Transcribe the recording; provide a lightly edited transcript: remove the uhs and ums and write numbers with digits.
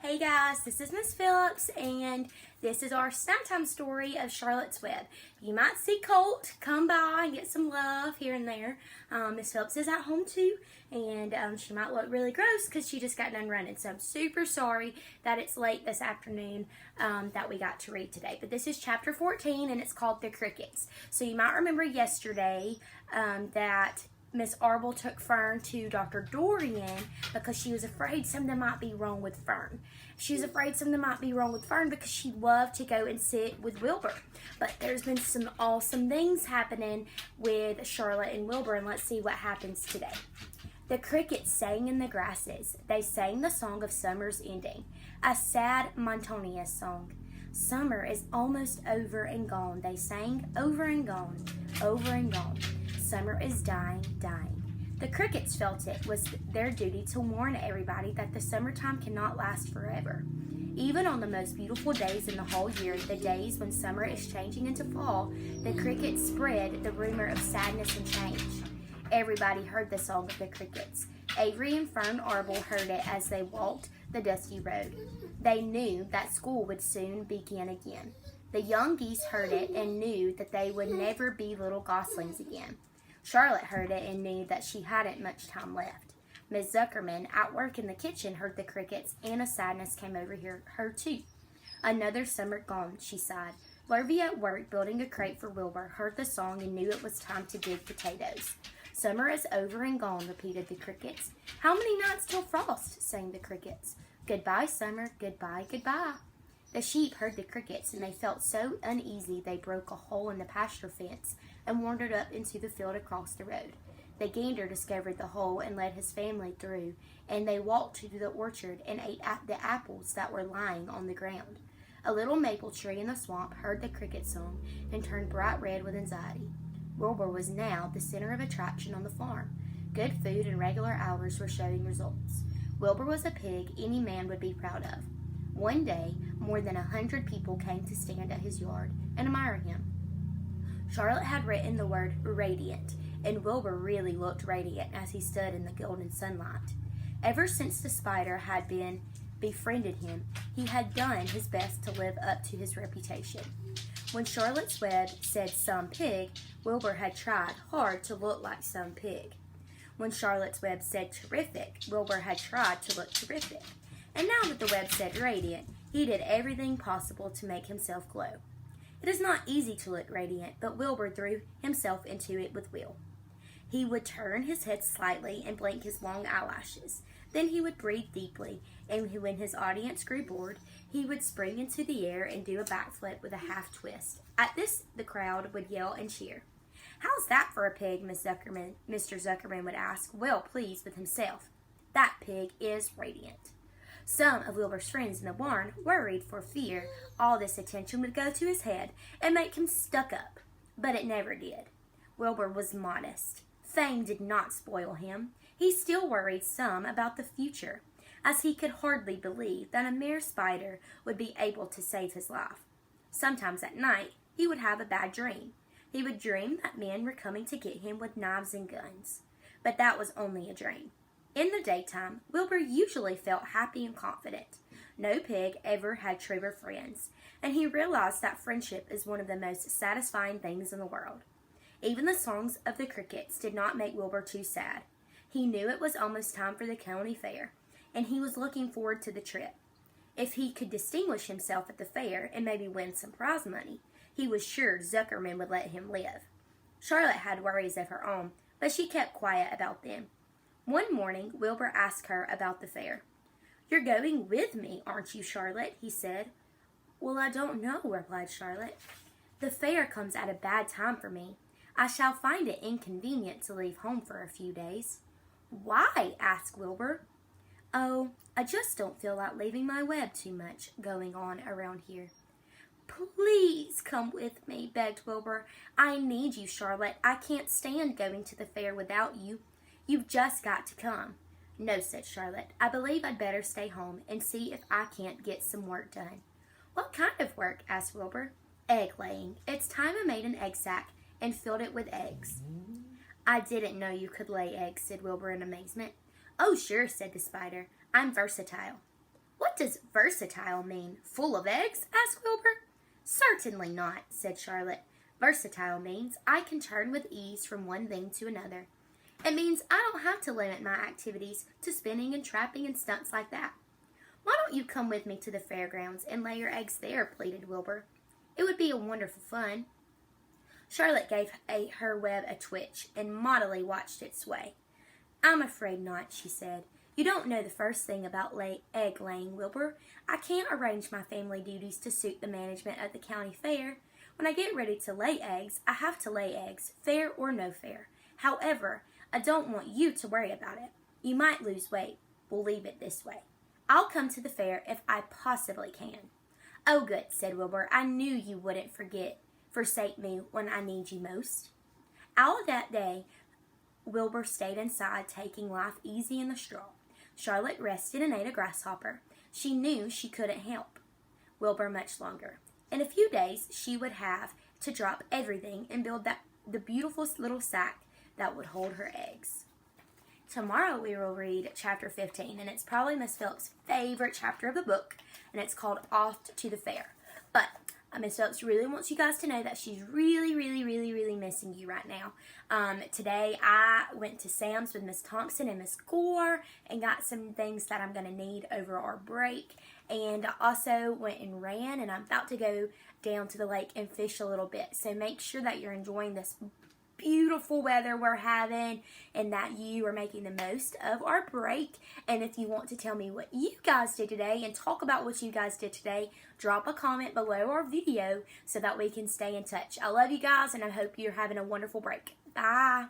Hey guys, this is Miss Phillips, and this is our snack story of Charlotte's Web. You might see Colt come by and get some love here and there. Miss Phillips is at home too, and she might look really gross because she just got done running. So I'm super sorry that it's late this afternoon that we got to read today. But this is chapter 14, and it's called The Crickets. So you might remember yesterday that Miss Arble took Fern to Dr. Dorian because she was afraid something might be wrong with Fern. She was afraid something might be wrong with Fern because she loved to go and sit with Wilbur. But there's been some awesome things happening with Charlotte and Wilbur, and let's see what happens today. The crickets sang in the grasses. They sang the song of summer's ending, a sad, monotonous song. Summer is almost over and gone, they sang, over and gone, over and gone. Summer is dying, dying. The crickets felt it was their duty to warn everybody that the summertime cannot last forever. Even on the most beautiful days in the whole year, the days when summer is changing into fall, the crickets spread the rumor of sadness and change. Everybody heard the song of the crickets. Avery and Fern Arble heard it as they walked the dusty road. They knew that school would soon begin again. The young geese heard it and knew that they would never be little goslings again. Charlotte heard it and knew that she hadn't much time left. Miss Zuckerman, at work in the kitchen, heard the crickets, and a sadness came over her too. Another summer gone, she sighed. Lurvy, at work building a crate for Wilbur, heard the song and knew it was time to dig potatoes. Summer is over and gone, repeated the crickets. How many nights till frost? Sang the crickets. Goodbye, summer, goodbye, goodbye. The sheep heard the crickets, and they felt so uneasy they broke a hole in the pasture fence and wandered up into the field across the road. The gander discovered the hole and led his family through, and they walked to the orchard and ate the apples that were lying on the ground. A little maple tree in the swamp heard the cricket song and turned bright red with anxiety. Wilbur was now the center of attraction on the farm. Good food and regular hours were showing results. Wilbur was a pig any man would be proud of. One day, more than 100 people came to stand at his yard and admire him. Charlotte had written the word radiant, and Wilbur really looked radiant as he stood in the golden sunlight. Ever since the spider had befriended him, he had done his best to live up to his reputation. When Charlotte's Web said some pig, Wilbur had tried hard to look like some pig. When Charlotte's Web said terrific, Wilbur had tried to look terrific. And now that the web said radiant, he did everything possible to make himself glow. It is not easy to look radiant, but Wilbur threw himself into it with will. He would turn his head slightly and blink his long eyelashes. Then he would breathe deeply, and when his audience grew bored, he would spring into the air and do a backflip with a half twist. At this, the crowd would yell and cheer. "How's that for a pig?" Mr. Zuckerman would ask, well pleased with himself. "That pig is radiant." Some of Wilbur's friends in the barn worried for fear all this attention would go to his head and make him stuck up, but it never did. Wilbur was modest. Fame did not spoil him. He still worried some about the future, as he could hardly believe that a mere spider would be able to save his life. Sometimes at night he would have a bad dream. He would dream that men were coming to get him with knives and guns, but that was only a dream. In the daytime, Wilbur usually felt happy and confident. No pig ever had truer friends, and he realized that friendship is one of the most satisfying things in the world. Even the songs of the crickets did not make Wilbur too sad. He knew it was almost time for the county fair, and he was looking forward to the trip. If he could distinguish himself at the fair and maybe win some prize money, he was sure Zuckerman would let him live. Charlotte had worries of her own, but she kept quiet about them. One morning, Wilbur asked her about the fair. "You're going with me, aren't you, Charlotte?" he said. "Well, I don't know," replied Charlotte. "The fair comes at a bad time for me. I shall find it inconvenient to leave home for a few days." "Why?" asked Wilbur. "Oh, I just don't feel like leaving my web too much going on around here." "Please come with me," begged Wilbur. "I need you, Charlotte. I can't stand going to the fair without you. You've just got to come." "No," said Charlotte. "I believe I'd better stay home and see if I can't get some work done." "What kind of work?" asked Wilbur. "Egg laying. It's time I made an egg sack and filled it with eggs." "I didn't know you could lay eggs," said Wilbur in amazement. "Oh, sure," said the spider. "I'm versatile." What does versatile mean? Full of eggs? Asked Wilbur. Certainly not, said Charlotte. Versatile means I can turn with ease from one thing to another. It means I don't have to limit my activities to spinning and trapping and stunts like that. Why don't you come with me to the fairgrounds and lay your eggs there, pleaded Wilbur. It would be a wonderful fun. Charlotte gave her web a twitch and moodily watched it sway. I'm afraid not, she said. You don't know the first thing about egg laying, Wilbur. I can't arrange my family duties to suit the management of the county fair. When I get ready to lay eggs, I have to lay eggs, fair or no fair. However, I don't want you to worry about it. You might lose weight. We'll leave it this way. I'll come to the fair if I possibly can. Oh, good, said Wilbur. I knew you wouldn't forsake me when I need you most. All of that day, Wilbur stayed inside, taking life easy in the straw. Charlotte rested and ate a grasshopper. She knew she couldn't help Wilbur much longer. In a few days, she would have to drop everything and build the beautiful little sack that would hold her eggs. Tomorrow we will read chapter 15, and it's probably Miss Phillips' favorite chapter of the book, and it's called Off to the Fair. But Miss Phillips really wants you guys to know that she's really, really, really, really missing you right now. Today I went to Sam's with Miss Thompson and Miss Gore and got some things that I'm going to need over our break. And I also went and ran, and I'm about to go down to the lake and fish a little bit. So make sure that you're enjoying this beautiful weather we're having and that you are making the most of our break. And if you want to tell me what you guys did today and talk about what you guys did today, drop a comment below our video so that we can stay in touch. I love you guys, and I hope you're having a wonderful break. Bye.